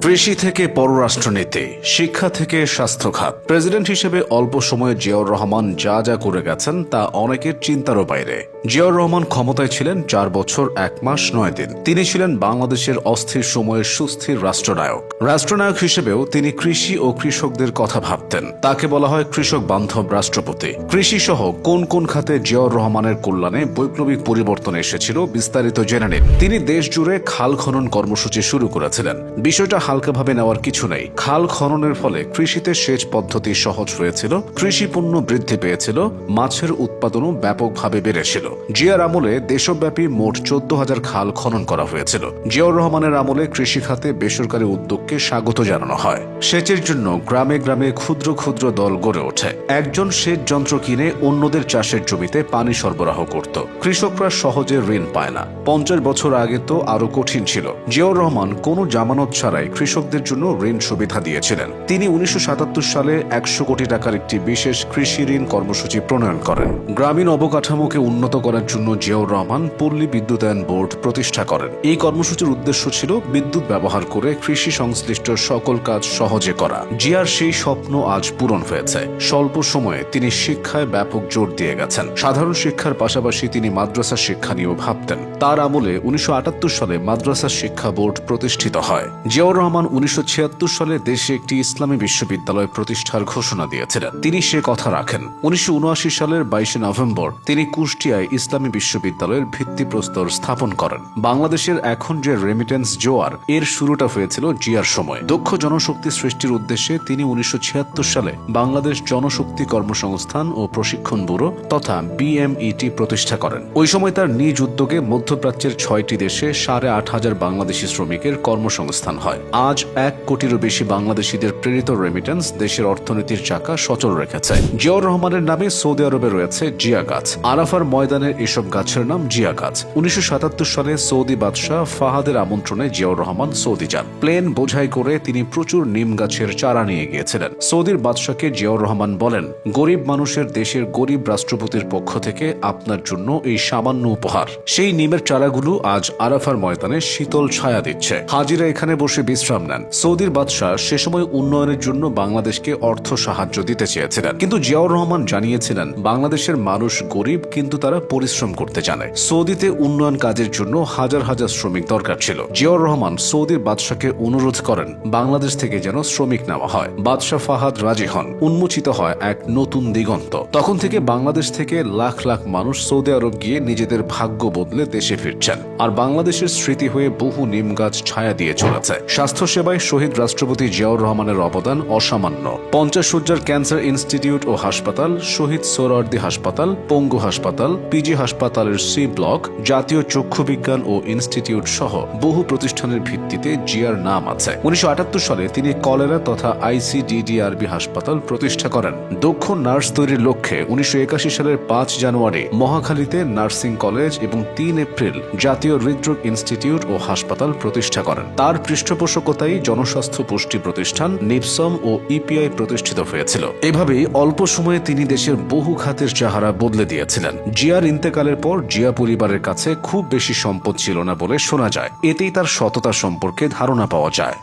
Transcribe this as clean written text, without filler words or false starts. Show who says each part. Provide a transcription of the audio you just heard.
Speaker 1: কৃষি থেকে পররাষ্ট্রনীতি, শিক্ষা থেকে স্বাস্থ্য খাত, প্রেসিডেন্ট হিসেবে অল্প সময়ে জিয়াউর রহমান যা যা করে গেছেন তা অনেকের চিন্তারও বাইরে। জিয়াউর রহমান ক্ষমতায় ছিলেন 4 বছর 1 মাস 9 দিন। তিনি ছিলেন বাংলাদেশের অস্থির সময়ের সুস্থির রাষ্ট্রনায়ক। রাষ্ট্রনায়ক হিসেবেও তিনি কৃষি ও কৃষকদের কথা ভাবতেন। তাকে বলা হয় কৃষক বান্ধব রাষ্ট্রপতি। কৃষি সহ কোন কোন খাতে জিয়াউর রহমানের কল্যাণে বৈপ্লবিক পরিবর্তন এসেছিল বিস্তারিত জেনে নিন। তিনি দেশ জুড়ে খাল খনন কর্মসূচি শুরু করেছিলেন। বিষয়টা হালকাভাবে নেওয়ার কিছু নেই। খাল খননের ফলে কৃষিতে সেচ পদ্ধতি সহজ হয়েছিল, কৃষি পণ্য বৃদ্ধি পেয়েছিল, মাছের উৎপাদনও ব্যাপকভাবে বেড়েছিল। জিয়ার আমলে দেশব্যাপী মোট 14,000 খাল খনন করা হয়েছিল। জিয়াউর রহমানের আমলে কৃষি খাতে বেসরকারি উদ্যোগকে স্বাগত জানানো হয়। সেচের জন্য গ্রামে গ্রামে ক্ষুদ্র ক্ষুদ্র দল গড়ে ওঠে। একজন সেচ যন্ত্র কিনে অন্যদের চাষের জমিতে পানি সরবরাহ করত। কৃষকরা সহজে ঋণ পায় না। 50 বছর আগে তো আরো কঠিন ছিল। জিয়াউর রহমান কোনো জামানত ছাড়াই কৃষকদের জন্য ঋণ সুবিধা দিয়েছিলেন। তিনি 1977 সালে 100 কোটি টাকার একটি বিশেষ কৃষি ঋণ কর্মসূচি প্রণয়ন করেন। গ্রামীণ অবকাঠামোকে উন্নত করার জন্য জিয়াউর রহমান পল্লী বিদ্যুতায়ন বোর্ড প্রতিষ্ঠা করেন। এই কর্মসূচির উদ্দেশ্য ছিল বিদ্যুৎ ব্যবহার করে কৃষি সংশ্লিষ্ট সকল কাজ সহজে করা। জিয়ার সেই স্বপ্ন আজ পূরণ হয়েছে। স্বল্প সময়ে তিনি শিক্ষায় ব্যাপক জোর দিয়ে গেছেন। সাধারণ শিক্ষার পাশাপাশি তিনি মাদ্রাসা শিক্ষা নিয়েও ভাবতেন। তার আমলে 1978 সালে মাদ্রাসা শিক্ষা বোর্ড প্রতিষ্ঠিত হয়। জিয়াউর রহমান 1976 সালে দেশে একটি ইসলামী বিশ্ববিদ্যালয় প্রতিষ্ঠার ঘোষণা দিয়েছিলেন। তিনি সে কথা রাখেন। 1979 সালের 22 নভেম্বর তিনি কুষ্টিয়ায় ইসলামী বিশ্ববিদ্যালয়ের ভিত্তিপ্রস্তর স্থাপন করেন। বাংলাদেশের এখন যে রেমিটেন্স জোয়ার, এর শুরুটা হয়েছিল জিয়ার সময়। দক্ষ জনশক্তি সৃষ্টির উদ্দেশ্যে তিনি 1976 সালে বাংলাদেশ জনশক্তি কর্মসংস্থান ও প্রশিক্ষণ ব্যুরো তথা BMET প্রতিষ্ঠা করেন। ওই সময় তার নিজ উদ্যোগে মধ্যপ্রাচ্যের 6টি দেশে 8,500 বাংলাদেশি শ্রমিকের কর্মসংস্থান হয়। আজ 1 কোটিরও বেশি বাংলাদেশিদের প্রেরিত রেমিটেন্স দেশের অর্থনীতির চাকা সচল রেখেছে। জিয়াউর রহমানের নামে সৌদি আরবে রয়েছে জিয়া গাছ। আরাফার ময়দানের এসব গাছের নাম জিয়া গাছ। 1977 সালে সৌদি বাদশাহ ফাহাদের আমন্ত্রণে জিয়াউর রহমান সৌদি যান। প্লেন বোঝাই করে তিনি প্রচুর নিম গাছের চারা নিয়ে গিয়েছিলেন। সৌদির বাদশাকে জিয়াউর রহমান বলেন, গরিব মানুষের দেশের গরিব রাষ্ট্রপতির পক্ষ থেকে আপনার জন্য এই সামান্য উপহার। সেই নিমের চারাগুলো আজ আরাফার ময়দানে শীতল ছায়া দিচ্ছে। হাজিরা এখানে বসে বিশ্রাম নেন। সৌদির বাদশাহ সে সময় উন্নয়নের জন্য বাংলাদেশকে অর্থ সাহায্য দিতে চেয়েছিলেন, কিন্তু জিয়াউর রহমান জানিয়েছিলেন বাংলাদেশের মানুষ গরিব, কিন্তু তারা পরিশ্রম করতে জানে। সৌদিতে উন্নয়ন কাজের জন্য হাজার হাজার শ্রমিক দরকার ছিল। জিয়াউর রহমান সৌদির বাদশাকে অনুরোধ করেন বাংলাদেশ থেকে যেন শ্রমিক নেওয়া হয়। বাদশাহ ফাহাদ রাজি হন। উন্মোচিত হয় এক নতুন দিগন্ত। তখন থেকে বাংলাদেশ থেকে লাখ লাখ মানুষ সৌদি আরব গিয়ে নিজেদের ভাগ্য বদলে দেশে ফিরছেন। আর বাংলাদেশের স্মৃতি হয়ে বহু নিম গাছ ছায়া দিয়ে চলেছে। স্বাস্থ্যসেবায় শহীদ রাষ্ট্রপতি জিয়াউর রহমানের অবদান অসামান্য। 50 শয্যার ক্যান্সার ইনস্টিটিউট ও হাসপাতাল, শহীদ সোহরাওয়ার্দী হাসপাতাল, পঙ্গু হাসপাতাল, PG হাসপাতালের C ব্লক, জাতীয় চক্ষু বিজ্ঞান ও ইনস্টিটিউট সহ বহু প্রতিষ্ঠানের ভিত্তিতে জিয়ার নাম আছে। 1978 সালে তিনি কলেরা তথা ICDDRB হাসপাতাল প্রতিষ্ঠা করেন। দক্ষ নার্স তৈরির লক্ষ্যে 1981 সালের 5 জানুয়ারি মহাখালীতে নার্সিং কলেজ এবং 3 এপ্রিল জাতীয় হৃদরোগ ইনস্টিটিউট ও হাসপাতাল প্রতিষ্ঠা করেন। তার পৃষ্ঠপোষকতায় জনস্বাস্থ্য পুষ্টি প্রতিষ্ঠান নিপসম ও EPI প্রতিষ্ঠিত হয়েছিল। এভাবেই অল্প সময়ে তিনি দেশের বহু খাতের চেহারা বদলে দিয়েছিলেন। জিয়ার ইন্তেকালের পর জিয়া পরিবারের কাছে খুব বেশি সম্পদ ছিল না বলে শোনা যায়। এতেই তার সততা সম্পর্কে ধারণা পাওয়া যায়।